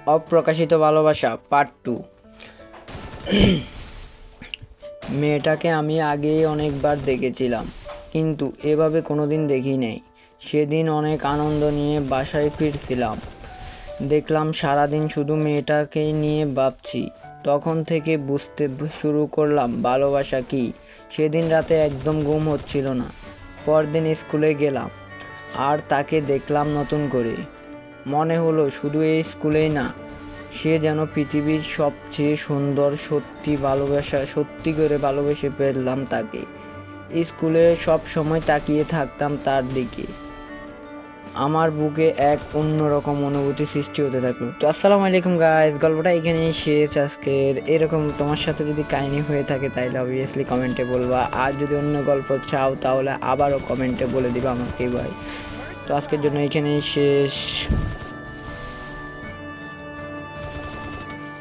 অপ্রকাশিত ভালোবাসা পার্ট 2। মেয়েটাকে আমি আগেই অনেকবার দেখেছিলাম, কিন্তু এভাবে কোনোদিন দেখি নাই। সেদিন অনেক আনন্দ নিয়ে বাসায় ফিরছিলাম, দেখলাম সারাদিন শুধু মেয়েটাকেই নিয়ে ভাবছি। তখন থেকে বুঝতে শুরু করলাম ভালোবাসা কি। সেদিন রাতে একদম ঘুম হচ্ছিল না। পরদিন স্কুলে গেলাম আর তাকে দেখলাম নতুন করে। মনে হলো শুধু এই স্কুলেই না, সে যেন পৃথিবীর সবচেয়ে সুন্দর। সত্যি করে ভালোবেসে ফেললাম তাকে। স্কুলে সব সময় তাকিয়ে থাকতাম তার দিকে। আমার বুকে এক অন্যরকম অনুভূতি সৃষ্টি হতে থাকলো। তো আসসালামু আলাইকুম গাইস, গল্পটা এখানেই শেষ আজকের। এরকম তোমার সাথে যদি কাহিনী হয়ে থাকে তাহলে অবভিয়াসলি কমেন্টে বলবা, আর যদি অন্য গল্প চাও তাহলে আবারও কমেন্টে বলে দিবা আমাকে ভাই। তো আজকের জন্য এখানেই শেষ।